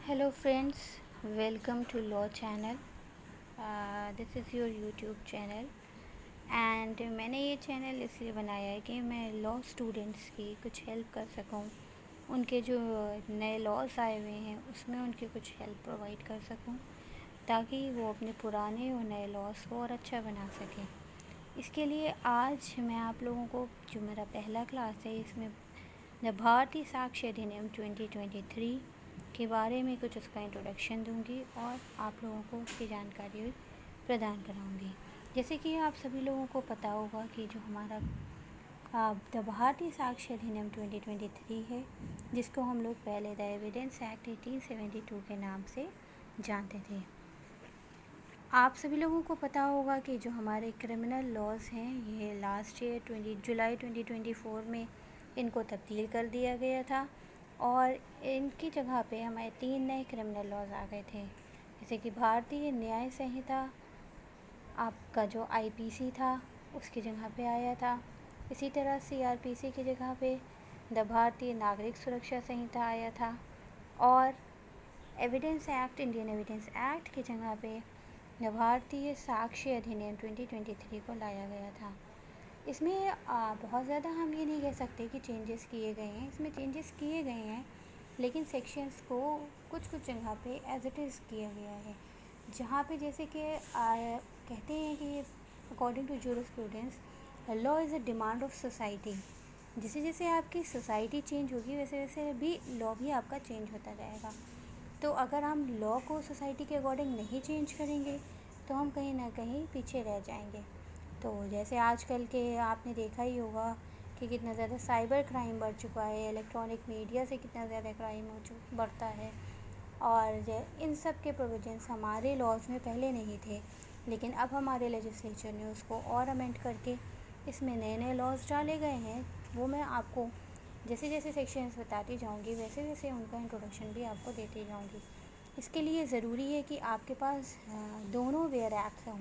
Hello friends, welcome to Law Channel. This is your YouTube channel and मैंने ये channel इसलिए बनाया है कि मैं लॉ स्टूडेंट्स की कुछ हेल्प कर सकूं। उनके जो नए लॉज आए हुए हैं उसमें उनकी कुछ हेल्प प्रोवाइड कर सकूं ताकि वो अपने पुराने और नए लॉज को और अच्छा बना सकें। इसके लिए आज मैं आप लोगों को जो मेरा पहला क्लास है इसमें द भारतीय साक्ष्य अधिनियम 2023 के बारे में कुछ उसका इंट्रोडक्शन दूंगी और आप लोगों को उसकी जानकारी प्रदान कराऊंगी। जैसे कि आप सभी लोगों को पता होगा कि जो हमारा द भारतीय साक्ष्य अधिनियम 2023 है, जिसको हम लोग पहले द एविडेंस एक्ट 1872 के नाम से जानते थे। आप सभी लोगों को पता होगा कि जो हमारे क्रिमिनल लॉज हैं ये लास्ट ईयर 20 जुलाई 2024 में इनको तब्दील कर दिया गया था और इनकी जगह पे हमारे 3 नए क्रिमिनल लॉज आ गए थे। जैसे कि भारतीय न्याय संहिता आपका जो आईपीसी था उसकी जगह पे आया था। इसी तरह सीआरपीसी की जगह पे द भारतीय नागरिक सुरक्षा संहिता आया था और evidence act, Indian evidence act की जगह पे द भारतीय साक्ष्य अधिनियम 2023 को लाया गया था। इसमें बहुत ज़्यादा हम ये नहीं कह सकते कि चेंजेस किए गए हैं। इसमें चेंजेस किए गए हैं लेकिन सेक्शंस को कुछ जगह पे एज इट इज़ किया गया है, जहाँ पे जैसे कि कहते हैं कि according to jurisprudence law is a demand of society. जैसे जैसे आपकी सोसाइटी चेंज होगी वैसे वैसे भी लॉ भी आपका चेंज होता जाएगा। तो अगर हम लॉ को सोसाइटी के अकॉर्डिंग नहीं चेंज करेंगे तो हम कहीं ना कहीं पीछे रह जाएंगे। तो जैसे आजकल के आपने देखा ही होगा कि कितना ज़्यादा साइबर क्राइम बढ़ चुका है, इलेक्ट्रॉनिक मीडिया से कितना ज़्यादा क्राइम बढ़ता है और इन सब के प्रोविजंस हमारे लॉज में पहले नहीं थे, लेकिन अब हमारे लेजिस्लेचर ने उसको और अमेंड करके इसमें नए नए लॉज डाले गए हैं। वो मैं आपको जैसे जैसे सेक्शंस बताती जाऊंगी वैसे वैसे उनका इंट्रोडक्शन भी आपको देती जाऊंगी। इसके लिए ज़रूरी है कि आपके पास दोनों वेयर एक्ट हों।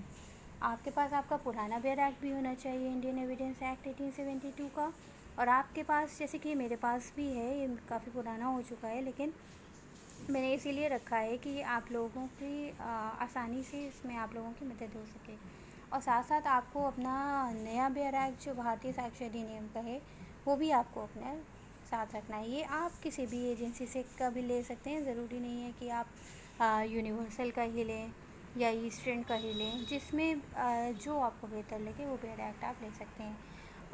आपके पास आपका पुराना वेयर एक्ट भी होना चाहिए, इंडियन एविडेंस एक्ट 1872 का, और आपके पास जैसे कि मेरे पास भी है, ये काफ़ी पुराना हो चुका है लेकिन मैंने इसीलिए रखा है कि आप लोगों की आसानी से इसमें आप लोगों की मदद हो सके। और साथ साथ आपको अपना नया वेयर एक्ट जो भारतीय साक्ष्य अधिनियम का है वो भी आपको अपने साथ रखना है। ये आप किसी भी एजेंसी से का भी ले सकते हैं, ज़रूरी नहीं है कि आप यूनिवर्सल का ही लें या ईस्टर्न का ही लें, जिसमें जो आपको बेहतर लगे वो वेयर एक्ट आप ले सकते हैं।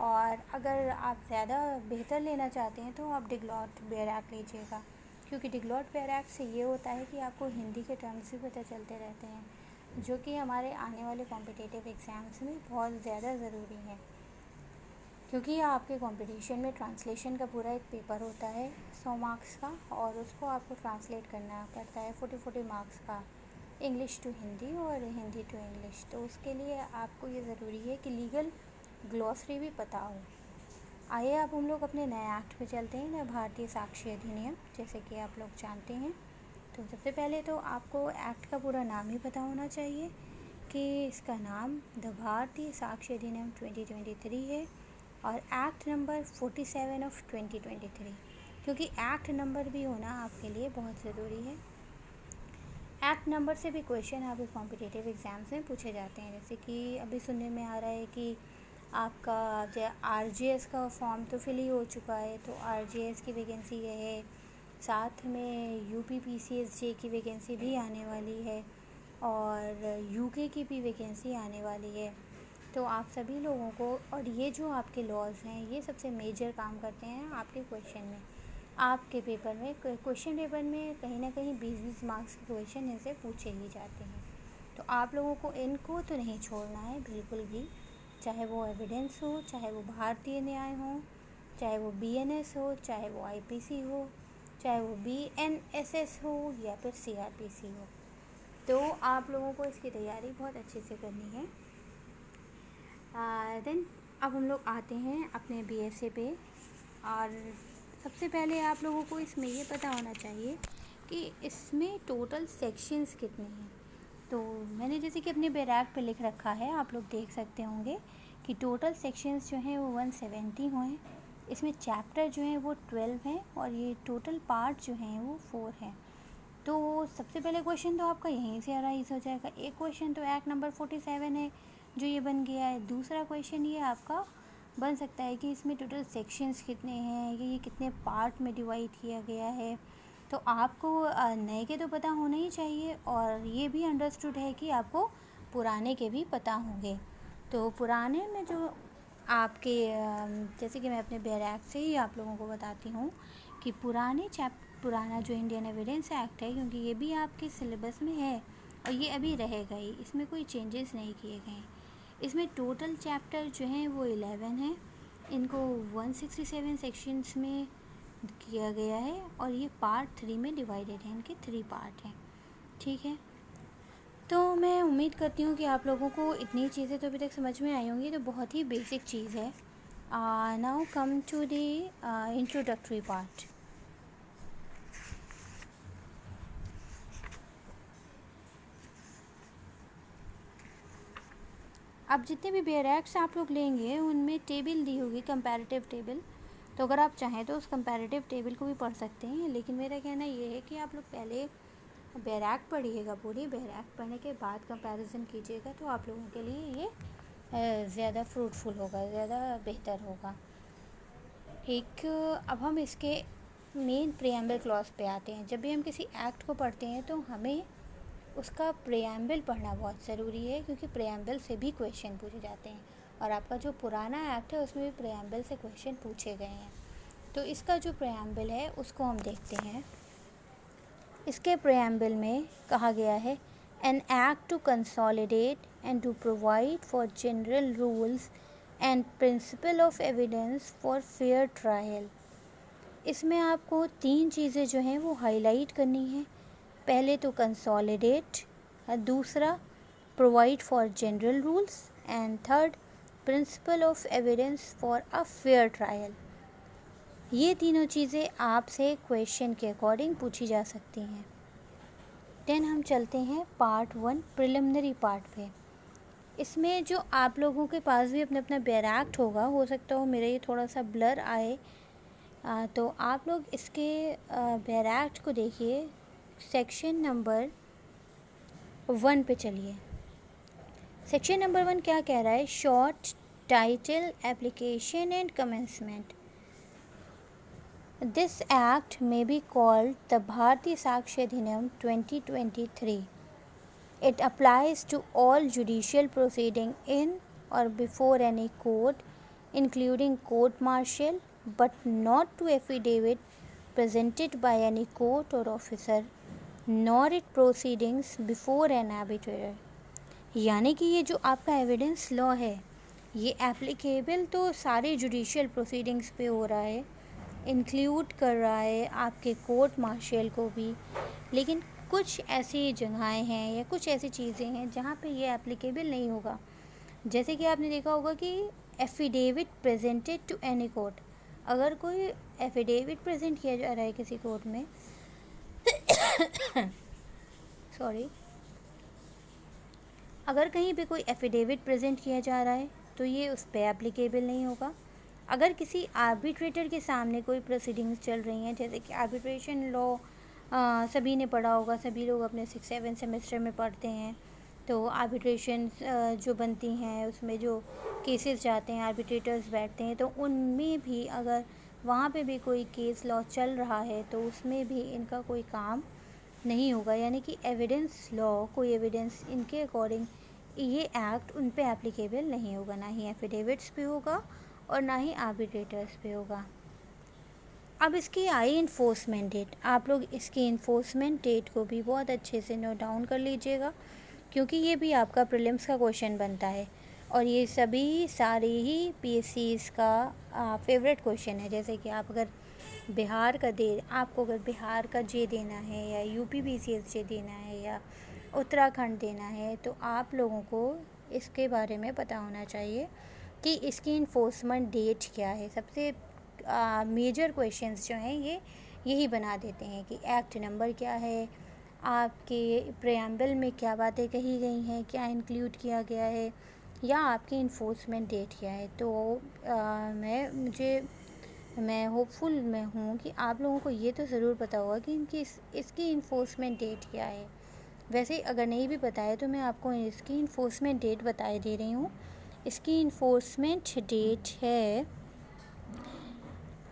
और अगर आप ज़्यादा बेहतर लेना चाहते हैं तो आप डिग्लॉट वेयर एक्ट लीजिएगा, क्योंकि डिग्लॉट वेयर एक्ट से ये होता है कि आपको हिंदी के टर्म्स भी पता चलते रहते हैं, जो कि हमारे आने वाले कॉम्पिटिटिव एग्ज़ाम्स में बहुत ज़्यादा ज़रूरी है। क्योंकि आपके कंपटीशन में ट्रांसलेशन का पूरा एक पेपर होता है 100 मार्क्स का, और उसको आपको ट्रांसलेट करना पड़ता है 40 मार्क्स का, इंग्लिश टू हिंदी और हिंदी टू इंग्लिश। तो उसके लिए आपको ये ज़रूरी है कि लीगल ग्लॉसरी भी पता हो। आइए अब हम लोग अपने नए एक्ट पे चलते हैं, नए भारतीय साक्ष्य अधिनियम, जैसे कि आप लोग जानते हैं। तो सबसे पहले तो आपको एक्ट का पूरा नाम ही पता होना चाहिए कि इसका नाम द भारतीय साक्ष्य अधिनियम 2023 है और एक्ट नंबर 47 ऑफ 2023, क्योंकि एक्ट नंबर भी होना आपके लिए बहुत ज़रूरी है। एक्ट नंबर से भी क्वेश्चन आपके कॉम्पिटिटिव एग्ज़ाम्स में पूछे जाते हैं। जैसे कि अभी सुनने में आ रहा है कि आपका जो आरजीएस का फॉर्म तो फिल ही हो चुका है, तो आरजीएस की वैकेंसी ये है, साथ में यूपीपीसीएसजे की वैकेंसी भी आने वाली है और यूके की भी वैकेंसी आने वाली है। तो आप सभी लोगों को, और ये जो आपके लॉज हैं ये सबसे मेजर काम करते हैं आपके क्वेश्चन में। आपके पेपर में क्वेश्चन पेपर में कहीं ना कहीं 20-20 मार्क्स के क्वेश्चन इनसे पूछे ही जाते हैं। तो आप लोगों को इनको तो नहीं छोड़ना है बिल्कुल भी, चाहे वो एविडेंस हो, चाहे वो भारतीय न्याय हो, चाहे वो बीएनएस हो, चाहे वो आईपीसी हो, चाहे वो बीएनएसएस हो या फिर सीआरपीसी हो। तो आप लोगों को इसकी तैयारी बहुत अच्छे से करनी है। देन अब हम लोग आते हैं अपने बीएसए पे, और सबसे पहले आप लोगों को इसमें ये पता होना चाहिए कि इसमें टोटल सेक्शंस कितने हैं। तो मैंने जैसे कि अपने बैराक पे लिख रखा है, आप लोग देख सकते होंगे कि टोटल सेक्शंस जो हैं वो 170 हुए हैं। इसमें चैप्टर जो हैं वो 12 हैं और ये टोटल पार्ट जो हैं वो 4 हैं। तो सबसे पहले क्वेश्चन तो आपका यहीं से अराइज हो जाएगा। एक क्वेश्चन तो एक्ट नंबर 47 है जो ये बन गया है। दूसरा क्वेश्चन ये आपका बन सकता है कि इसमें टोटल सेक्शंस कितने हैं, ये कितने पार्ट में डिवाइड किया गया है। तो आपको नए के तो पता होना ही चाहिए, और ये भी अंडरस्टूड है कि आपको पुराने के भी पता होंगे। तो पुराने में जो आपके जैसे कि मैं अपने बैराक से ही आप लोगों को बताती हूँ कि पुराना जो इंडियन एविडेंस एक्ट है, क्योंकि ये भी आपके सिलेबस में है और ये अभी रहेगा ही, इसमें कोई चेंजेस नहीं किए गए हैं। इसमें टोटल चैप्टर जो हैं वो 11 हैं। इनको 167 सेक्शंस में किया गया है और ये पार्ट 3 में डिवाइडेड है, इनके 3 पार्ट हैं। ठीक है, तो मैं उम्मीद करती हूँ कि आप लोगों को इतनी चीज़ें तो अभी तक समझ में आई होंगी। तो बहुत ही बेसिक चीज़ है। Now come to the introductory part. अब जितने भी बेयर एक्ट्स आप लोग लेंगे उनमें टेबल दी होगी, कंपैरेटिव टेबल। तो अगर आप चाहें तो उस कंपैरेटिव टेबल को भी पढ़ सकते हैं, लेकिन मेरा कहना ये है कि आप लोग पहले बेयर एक्ट पढ़िएगा। पूरी बेयर एक्ट पढ़ने के बाद कंपैरिजन कीजिएगा, तो आप लोगों के लिए ये ज़्यादा फ्रूटफुल होगा, ज़्यादा बेहतर होगा। एक अब हम इसके मेन प्रिएम्बल क्लॉज पे आते हैं। जब भी हम किसी एक्ट को पढ़ते हैं तो हमें उसका प्रिएम्बल पढ़ना बहुत ज़रूरी है, क्योंकि प्रिएम्बल से भी क्वेश्चन पूछे जाते हैं। और आपका जो पुराना एक्ट है उसमें भी प्रिएम्बल से क्वेश्चन पूछे गए हैं। तो इसका जो प्रिएम्बल है उसको हम देखते हैं। इसके प्रिएम्बल में कहा गया है, an act to consolidate and to provide for general rules and principle of evidence for fair trial. इसमें आपको 3 चीज़ें जो हैं वो हाईलाइट करनी है। पहले तो कंसोलिडेट, दूसरा provide for general rules, and third principal of evidence for a fair trial. ये तीनों चीज़ें आपसे क्वेश्चन के अकॉर्डिंग पूछी जा सकती हैं। देन हम चलते हैं पार्ट 1 प्रिलिमिनरी पार्ट पे। इसमें जो आप लोगों के पास भी अपना अपना बेयर एक्ट होगा, हो सकता हो मेरा ये थोड़ा सा ब्लर आए, तो आप लोग इसके बेयर एक्ट को देखिए। सेक्शन नंबर 1 पे चलिए। सेक्शन नंबर 1 क्या कह रहा है? Short title application and commencement. This act may be called the Bharatiya Sakshi Adhiniyam 2023. It applies to all judicial proceeding in or before any court, including court-martial, but not to affidavit presented by any court or officer, nor its proceedings before an arbitrator. यानी कि ये जो आपका evidence law है ये applicable तो सारे judicial proceedings पे हो रहा है, इंक्लूड कर रहा है आपके कोर्ट मार्शल को भी। लेकिन कुछ ऐसी जगहें हैं या कुछ ऐसी चीज़ें हैं जहाँ पे ये एप्लीकेबल नहीं होगा। जैसे कि आपने देखा होगा कि affidavit presented to any court. अगर कोई एफिडेविट प्रेजेंट किया जा रहा है किसी कोर्ट में सॉरी, अगर कहीं पे कोई एफिडेविट प्रेजेंट किया जा रहा है तो ये उस पर एप्लीकेबल नहीं होगा। अगर किसी आर्बिट्रेटर के सामने कोई प्रोसीडिंग्स चल रही हैं, जैसे कि आर्बिट्रेशन लॉ सभी ने पढ़ा होगा, सभी लोग अपने 6-7 सेमेस्टर में पढ़ते हैं। तो आर्बिट्रेशन जो बनती हैं उसमें जो केसेस जाते हैं, आर्बिट्रेटर्स बैठते हैं, तो उनमें भी अगर वहाँ पे भी कोई केस लॉ चल रहा है तो उसमें भी इनका कोई काम नहीं होगा। यानी कि एविडेंस लॉ, कोई एविडेंस इनके अकॉर्डिंग ये एक्ट उन पे एप्लीकेबल नहीं होगा, ना ही एफिडेविट्स पे होगा और ना ही आर्बिट्रेटर्स पे होगा। अब इसकी आई इन्फोर्समेंट डेट। आप लोग इसकी इन्फोर्समेंट डेट को भी बहुत अच्छे से नोट डाउन कर लीजिएगा, क्योंकि ये भी आपका प्रीलिम्स का क्वेश्चन बनता है और ये सभी सारे ही पीएससीज़ का फेवरेट क्वेश्चन है। जैसे कि आप अगर बिहार का आपको अगर बिहार का जे देना है या यूपी बीसीएस जे देना है या उत्तराखंड देना है, तो आप लोगों को इसके बारे में पता होना चाहिए कि इसकी इन्फोर्समेंट डेट क्या है। सबसे मेजर क्वेश्चंस जो हैं ये यही बना देते हैं कि एक्ट नंबर क्या है, आपके प्रिएम्बल में क्या बातें कही गई हैं, क्या इंक्लूड किया गया है, या आपकी इन्फोर्समेंट डेट क्या है। तो मुझे मैं होपफुल मैं हूँ कि आप लोगों को ये तो ज़रूर पता होगा कि इसकी इन्फोर्समेंट डेट क्या है। वैसे अगर नहीं भी पता है तो मैं आपको इसकी इन्फोर्समेंट डेट बता दे रही हूँ। इसकी इन्फोर्समेंट डेट है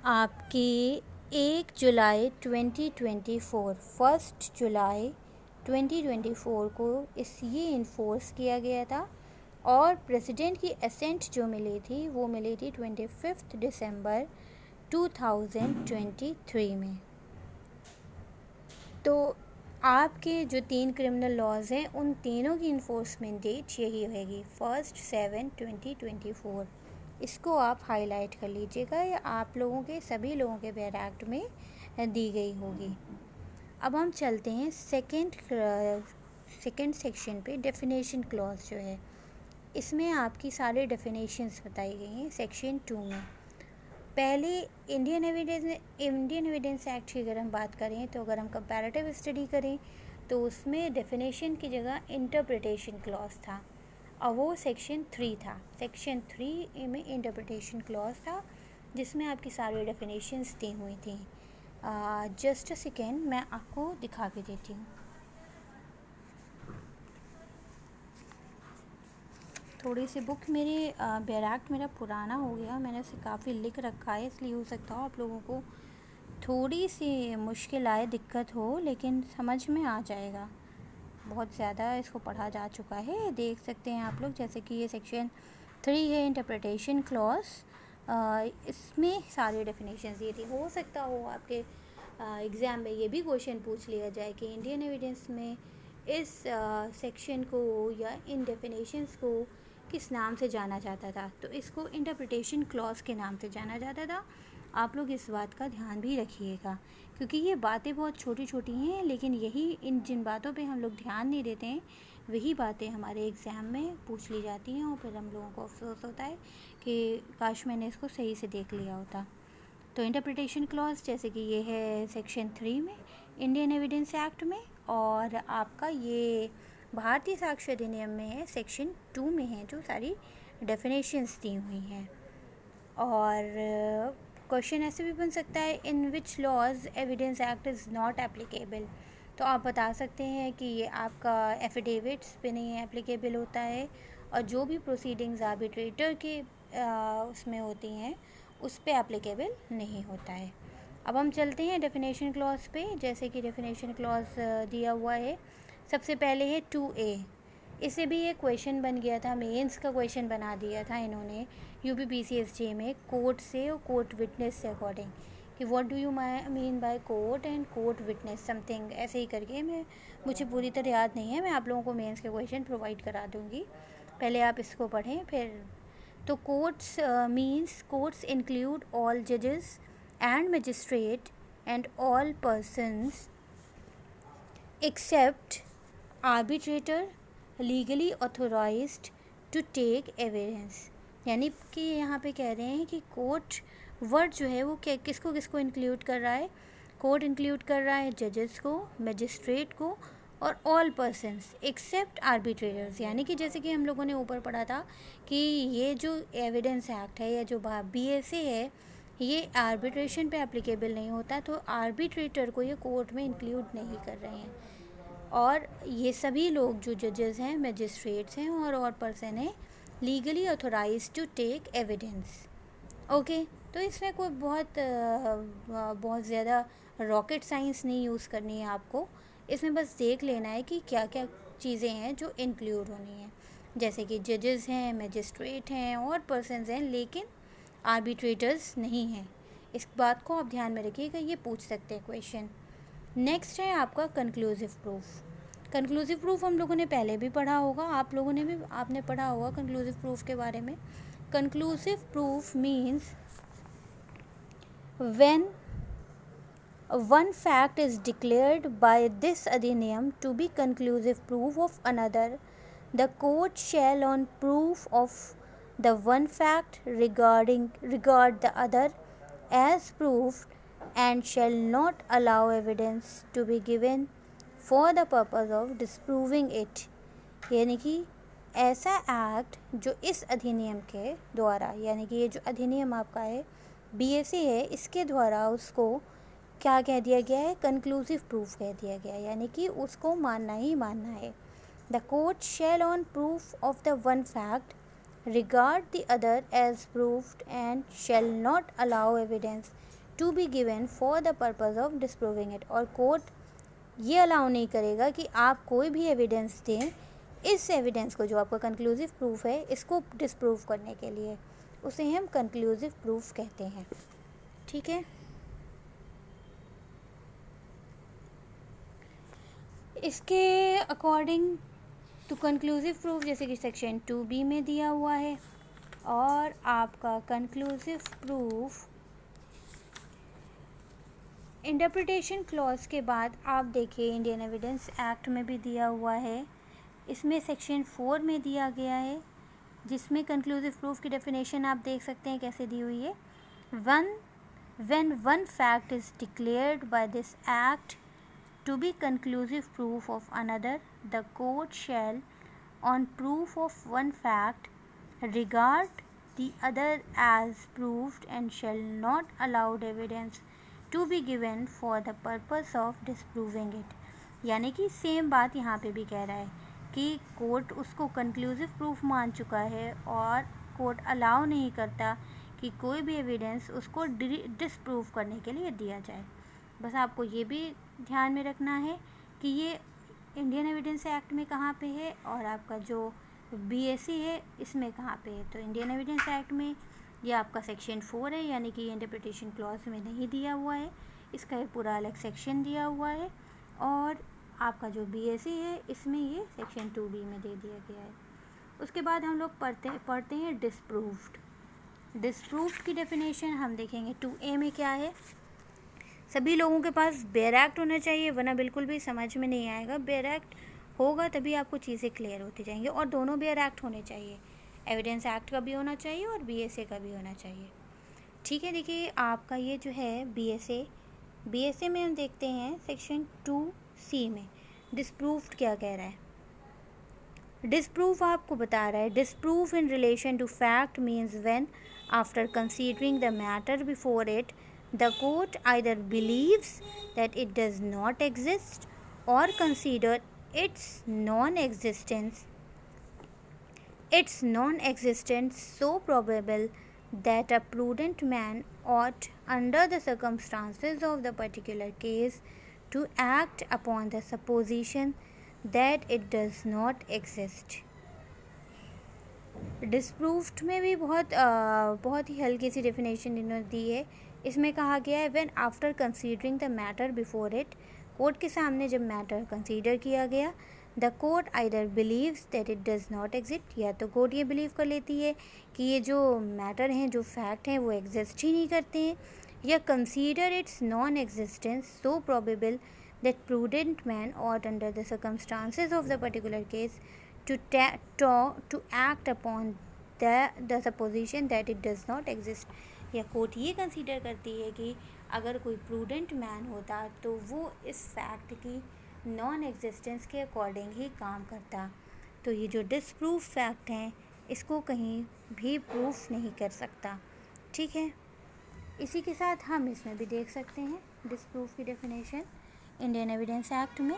आपकी 1 जुलाई 2024, 1 जुलाई 2024 को ये इन्फोर्स किया गया था। और प्रेसिडेंट की असेंट जो मिली थी वो मिली थी 25 दिसंबर 2023 में। तो आपके जो 3 क्रिमिनल लॉज हैं उन तीनों की इन्फोर्समेंट डेट यही होगी 1/7/2024। इसको आप हाईलाइट कर लीजिएगा, या आप लोगों के सभी लोगों के बेयर एक्ट में दी गई होगी। अब हम चलते हैं सेकेंड सेक्शन पे, डेफिनेशन क्लॉज जो है। इसमें आपकी सारे डेफिनेशंस बताई गई हैं सेक्शन 2 में। पहले इंडियन एविडेंस एक्ट की अगर हम बात करें तो अगर हम कंपैरेटिव स्टडी करें तो उसमें डेफिनेशन की जगह इंटरप्रिटेशन क्लॉज था, और वो सेक्शन 3 था। सेक्शन 3 में इंटरप्रिटेशन क्लॉज था जिसमें आपकी सारी डेफिनेशंस दी हुई थी। जस्ट अ सेकेंड, मैं आपको दिखा के देती हूँ। थोड़ी सी बुक मेरी बेयर एक्ट मेरा पुराना हो गया, मैंने उसे काफ़ी लिख रखा है, इसलिए हो सकता हो आप लोगों को थोड़ी सी मुश्किल आए, दिक्कत हो, लेकिन समझ में आ जाएगा। बहुत ज़्यादा इसको पढ़ा जा चुका है। देख सकते हैं आप लोग, जैसे कि ये सेक्शन 3 है इंटरप्रिटेशन क्लॉज। इसमें सारी डेफिनेशंस दी थी। हो सकता हो आपके एग्ज़ाम में ये भी क्वेश्चन पूछ लिया जाए कि इंडियन एविडेंस में इस सेक्शन को या इन डेफिनेशंस को किस नाम से जाना जाता था, तो इसको इंटरप्रिटेशन क्लॉज के नाम से जाना जाता था। आप लोग इस बात का ध्यान भी रखिएगा, क्योंकि ये बातें बहुत छोटी छोटी हैं, लेकिन यही जिन बातों पे हम लोग ध्यान नहीं देते हैं वही बातें हमारे एग्ज़ाम में पूछ ली जाती हैं, और फिर हम लोगों को अफसोस होता है कि काश मैंने इसको सही से देख लिया होता। तो इंटरप्रिटेशन क्लॉज जैसे कि ये है सेक्शन 3 में इंडियन एविडेंस एक्ट में, और आपका ये भारतीय साक्ष्य अधिनियम में है, सेक्शन 2 में है, जो सारी डेफिनेशंस दी हुई हैं। और क्वेश्चन ऐसे भी बन सकता है, in which laws evidence act is not applicable. तो आप बता सकते हैं कि ये आपका एफिडेविट्स पे नहीं एप्लीकेबल होता है, और जो भी प्रोसीडिंग्स आर्बिट्रेटर के उसमें होती हैं उस पे एप्लीकेबल नहीं होता है। अब हम चलते हैं डेफिनेशन क्लॉज पे। जैसे कि डेफिनेशन क्लॉज दिया हुआ है, सबसे पहले है 2A। इसे भी एक क्वेश्चन बन गया था, मेंस का क्वेश्चन बना दिया था इन्होंने UPPCSJ में, कोर्ट से और कोर्ट विटनेस से अकॉर्डिंग, कि what do you mean by court and court witness, something ऐसे ही करके। मुझे पूरी तरह याद नहीं है, मैं आप लोगों को मेंस के क्वेश्चन प्रोवाइड करा दूँगी, पहले आप इसको पढ़ें फिर। तो courts means courts include all जजेस and magistrate and all persons except arbitrator legally authorized to take evidence। यानी कि यहाँ पे कह रहे हैं कि कोर्ट वर्ड जो है वो किसको किसको इंक्लूड कर रहा है। कोर्ट इंक्लूड कर रहा है जजेस को, मजिस्ट्रेट को, और ऑल पर्सन्स एक्सेप्ट आर्बिट्रेटर्स। यानी कि जैसे कि हम लोगों ने ऊपर पढ़ा था कि ये जो एविडेंस एक्ट है या जो BSA है ये आर्बिट्रेशन पे एप्लीकेबल नहीं होता, तो आर्बिट्रेटर को ये कोर्ट में इंक्लूड नहीं कर रहे हैं। और ये सभी लोग जो जजेस हैं, मजिस्ट्रेट्स हैं और पर्सन हैं legally authorise to take evidence. Okay, तो इसमें कोई बहुत ज़्यादा रॉकेट साइंस नहीं यूज़ करनी है आपको। इसमें बस देख लेना है कि क्या क्या चीज़ें हैं जो इंक्लूड होनी है, जैसे कि जजेस हैं, मजिस्ट्रेट हैं और पर्सन्स हैं, लेकिन आर्बिट्रेटर्स नहीं हैं। इस बात को आप ध्यान में रखिएगा, ये पूछ सकते हैं क्वेश्चन। नेक्स्ट है आपका कंक्लूसिव प्रूफ। कंक्लूसिव प्रूफ हम लोगों ने पहले भी पढ़ा होगा, आप लोगों ने भी आपने पढ़ा होगा कंक्लूसिव प्रूफ के बारे में। Conclusive proof means when one fact is declared by this अधिनियम to be conclusive proof of another, the court shall on proof of the one fact regard the other as proved and shall not allow evidence to be given for the purpose of disproving it। यानी कि ऐसा act जो इस अधिनियम के द्वारा, यानी कि ये जो अधिनियम आपका है बीएसए है, इसके द्वारा उसको क्या कह दिया गया है, कंक्लूसिव प्रूफ कह दिया गया है, यानी कि उसको मानना ही मानना है। The court shell on proof of the one fact regard the other as proved and shall not allow evidence to be given for the purpose of disproving it। और कोर्ट ये अलाउ नहीं करेगा कि आप कोई भी एविडेंस दें, इस एविडेंस को जो आपका कंक्लूसिव प्रूफ है इसको डिस्प्रूव करने के लिए, उसे हम कंक्लूसिव प्रूफ कहते हैं। ठीक है, इसके अकॉर्डिंग तो कंक्लूसिव प्रूफ जैसे कि सेक्शन 2B में दिया हुआ है, और आपका कंक्लूसिव प्रूफ इंटरप्रिटेशन क्लॉज के बाद आप देखिए इंडियन एविडेंस एक्ट में भी दिया हुआ है। इसमें सेक्शन 4 में दिया गया है, जिसमें कंक्लूसिव प्रूफ की डेफिनेशन आप देख सकते हैं कैसे दी हुई है। when one fact is declared by this act to be conclusive proof of another, the court shall, on proof of one fact, regard the other as proved and shall not allow evidence to be given for the purpose of disproving it। यानी कि same बात यहाँ पे भी कह रहा है कि कोर्ट उसको कंक्लूसिव प्रूफ मान चुका है और कोर्ट अलाउ नहीं करता कि कोई भी एविडेंस उसको डिसप्रूव करने के लिए दिया जाए। बस आपको ये भी ध्यान में रखना है कि ये इंडियन एविडेंस एक्ट में कहाँ पे है और आपका जो बीएसए है इसमें कहाँ पे है। तो इंडियन एविडेंस एक्ट में ये आपका सेक्शन 4 है, यानी कि इंटरप्रिटेशन क्लॉज में नहीं दिया हुआ है, इसका एक पूरा अलग सेक्शन दिया हुआ है। और आपका जो बीएसए है इसमें ये सेक्शन 2B में दे दिया गया है। उसके बाद हम लोग पढ़ते हैं डिसप्रूव्ड। डिसप्रूव्ड की डेफिनेशन हम देखेंगे 2A में क्या है। सभी लोगों के पास बेयर एक्ट होना चाहिए, वरना बिल्कुल भी समझ में नहीं आएगा। बेयर एक्ट होगा तभी आपको चीज़ें क्लियर होती जाएंगी, और दोनों बेयर एक्ट होने चाहिए, एविडेंस एक्ट का भी होना चाहिए और बीएसए का भी होना चाहिए। ठीक है, देखिए आपका ये जो है बीएसए में हम देखते हैं सेक्शन 2C में डिसप्रूव्ड क्या कह रहा है। डिसप्रूव आपको बता रहा है, disprove in relation to fact means when after considering the matter before it the court either believes that it does not exist or consider its non-existence so probable that a prudent man ought, under the circumstances of the particular case, to act upon the supposition that it does not exist। Disproved में भी बहुत ही हल्की सी definition इन्होंने दी है। इसमें कहा गया है when after considering the matter before it, court के सामने जब मैटर कंसीडर किया गया, the court either believes that it does not exist, या तो कोर्ट ये बिलीव कर लेती है कि ये जो मैटर हैं, जो फैक्ट हैं, वो एग्जिस्ट ही नहीं करते हैं, या consider its non existence so probable that prudent man ought under the circumstances of the particular case to act upon the supposition that it does not exist। या कोर्ट ये कंसीडर करती है कि अगर कोई प्रूडेंट मैन होता तो वो इस फैक्ट की नॉन एग्जिस्टेंस के अकॉर्डिंग ही काम करता। तो ये जो डिसप्रूव फैक्ट हैं इसको कहीं भी प्रूफ नहीं कर सकता। ठीक है, इसी के साथ हम इसमें भी देख सकते हैं डिसप्रूव की डेफिनेशन इंडियन एविडेंस एक्ट में।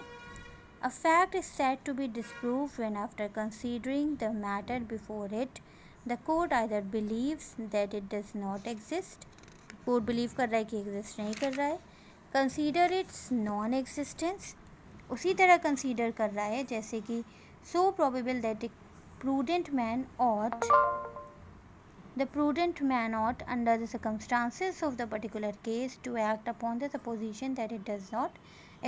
A fact is said to be disproved when, after considering the matter before it, the court either believes that it does not exist, court believe कर रहा है कि exist नहीं कर रहा है, consider its non-existence, उसी तरह consider कर रहा है जैसे कि so probable that the prudent man ought under the circumstances of the particular case to act upon the supposition that it does not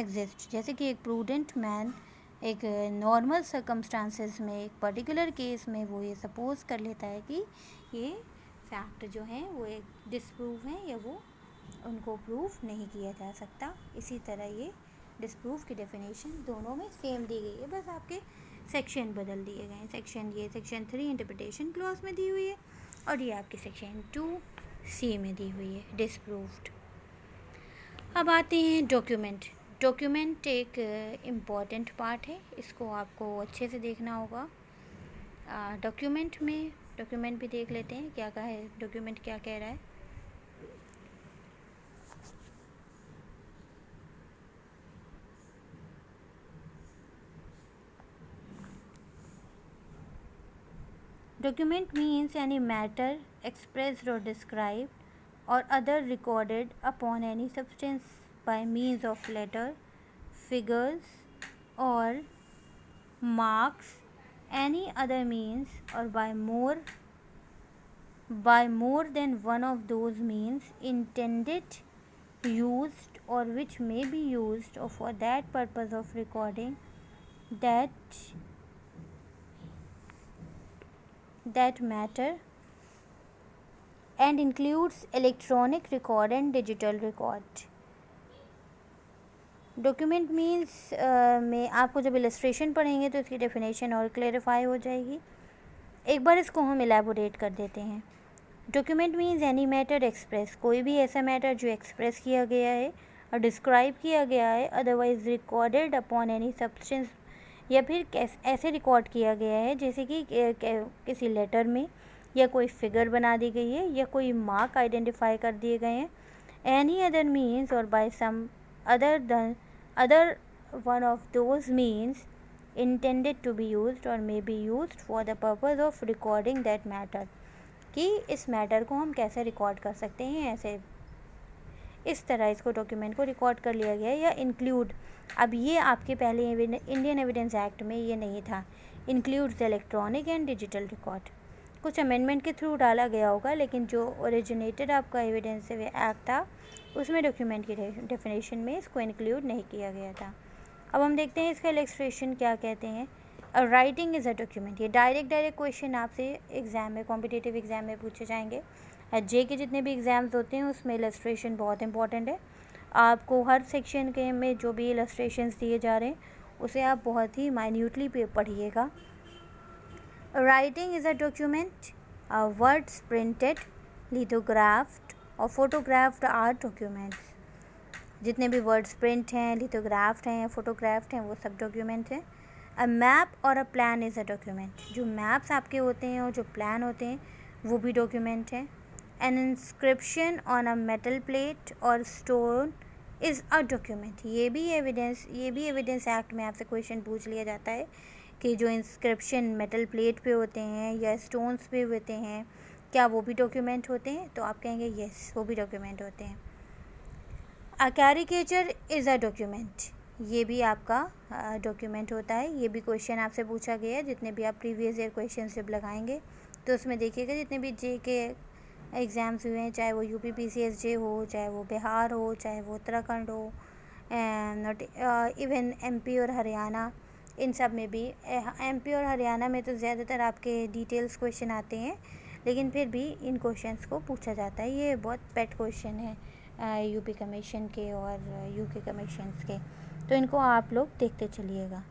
exist। जैसे कि एक प्रूडेंट मैन एक नॉर्मल सर्कमस्टांसेस में, एक पर्टिकुलर केस में वो ये सपोज कर लेता है कि ये फैक्ट जो हैं वो एक डिसप्रूव हैं या वो उनको प्रूव नहीं किया जा सकता। इसी तरह ये डिसप्रूव की डेफिनेशन दोनों में सेम दी गई है, बस आपके सेक्शन बदल दिए गए हैं। सेक्शन 3 इंटरप्रिटेशन क्लॉज में दी हुई है और ये आपके सेक्शन 2C में दी हुई है डिसप्रूव्ड। अब आते हैं डॉक्यूमेंट एक इम्पॉर्टेंट पार्ट है, इसको आपको अच्छे से देखना होगा। डॉक्यूमेंट भी देख लेते हैं क्या कहा है, डॉक्यूमेंट क्या कह रहा है। Document means any matter expressed or described or other recorded upon any substance by means of letter, figures or marks, any other means, or by more than one of those means intended, used, or which may be used or for that purpose of recording that matter, and includes electronic record and digital record. Document means में आपको जब illustration पढ़ेंगे तो इसकी definition और clarify हो जाएगी. एक बार इसको हम एलैबोरेट कर देते हैं. Document means any matter express, कोई भी ऐसा मैटर जो एक्सप्रेस किया गया है और डिस्क्राइब किया गया है, otherwise recorded upon any substance, या फिर ऐसे रिकॉर्ड किया गया है जैसे कि किसी लेटर में, या कोई फिगर बना दी गई है, या कोई मार्क आइडेंटिफाई कर दिए गए हैं. Any other means or by some other one of those means intended to be used or may be used for the purpose of recording that matter, कि इस मैटर को हम कैसे रिकॉर्ड कर सकते हैं. ऐसे इस तरह इसको डॉक्यूमेंट को रिकॉर्ड कर लिया गया. या इंक्लूड, अब ये आपके पहले इंडियन एविडेंस एक्ट में ये नहीं था. Includes electronic and digital record, कुछ अमेंडमेंट के थ्रू डाला गया होगा, लेकिन जो ओरिजिनेटेड आपका एविडेंस एक्ट था उसमें डॉक्यूमेंट की डेफिनेशन में इसको इंक्लूड नहीं किया गया था. अब हम देखते हैं इसका इलस्ट्रेशन क्या कहते हैं. राइटिंग इज़ अ डॉक्यूमेंट, ये डायरेक्ट क्वेश्चन आपसे एग्ज़ाम में, कॉम्पिटिटिव एग्ज़ाम में पूछे जाएंगे. जे के जितने भी एग्ज़ाम्स होते हैं उसमें इलस्ट्रेशन बहुत इंपॉर्टेंट है. आपको हर सेक्शन के में जो भी इलस्ट्रेशंस दिए जा रहे हैं उसे आप बहुत ही माइन्यूटली पढ़िएगा. Writing is a document, words printed, lithographed or photographed are documents. जितने भी वर्ड्स प्रिंट हैं, लिथोग्राफ्ड हैं, फोटोग्राफ्ड हैं, वो सब डॉक्यूमेंट हैं. अ मैप और a plan is a document, जो मैप्स आपके होते हैं और जो प्लान होते हैं वो भी डॉक्यूमेंट हैं. N inscription on a metal plate और स्टोन इज़ अ डॉक्यूमेंट, ये भी एविडेंस एक्ट में आपसे क्वेश्चन पूछ लिया जाता है कि जो इंस्क्रिप्शन मेटल प्लेट पे होते हैं या स्टोन्स पे होते हैं, क्या वो भी डॉक्यूमेंट होते हैं. तो आप कहेंगे येस, वो भी डॉक्यूमेंट होते हैं. अ कैरिकेचर इज़ अ डॉक्यूमेंट, ये भी आपका डॉक्यूमेंट होता है. ये भी क्वेश्चन आपसे पूछा गया है. जितने भी आप प्रीवियस ईयर क्वेश्चन जब लगाएंगे तो उसमें देखिएगा जितने भी जे के एग्ज़ाम्स हुए हैं, चाहे वो यूपी PCSJ हो, चाहे वो बिहार हो, चाहे वो उत्तराखंड हो, नॉट इवन MP और हरियाणा, इन सब में भी. MP और हरियाणा में तो ज़्यादातर आपके डिटेल्स क्वेश्चन आते हैं, लेकिन फिर भी इन क्वेश्चंस को पूछा जाता है. ये बहुत पेट क्वेश्चन है यूपी कमीशन के और UK कमीशंस के, तो इनको आप लोग देखते चलिएगा.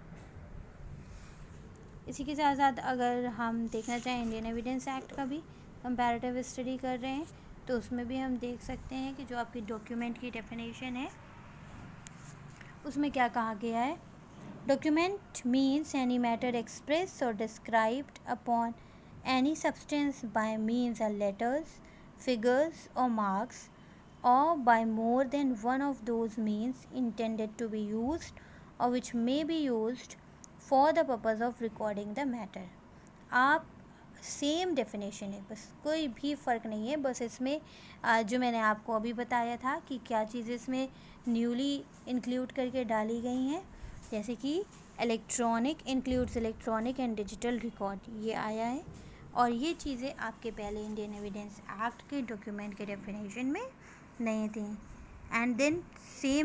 इसी के साथ साथ अगर हम देखना चाहें इंडियन एविडेंस एक्ट का भी कंपैरेटिव स्टडी कर रहे हैं तो उसमें भी हम देख सकते हैं कि जो आपकी डॉक्यूमेंट की डेफिनेशन है उसमें क्या कहा गया है. Document means any matter express or described upon any substance by means of letters, figures or marks, or by more than one of those means intended to be used or which may be used for the purpose of recording the matter. आप same definition है, बस कोई भी फ़र्क नहीं है. बस इसमें जो मैंने आपको अभी बताया था कि क्या चीज़ें इसमें न्यूली इंक्लूड करके डाली गई हैं, जैसे कि electronic includes electronic and digital record, ये आया है. और ये चीज़ें आपके पहले इंडियन एविडेंस एक्ट के डॉक्यूमेंट के डेफिनेशन में नहीं थी. And then same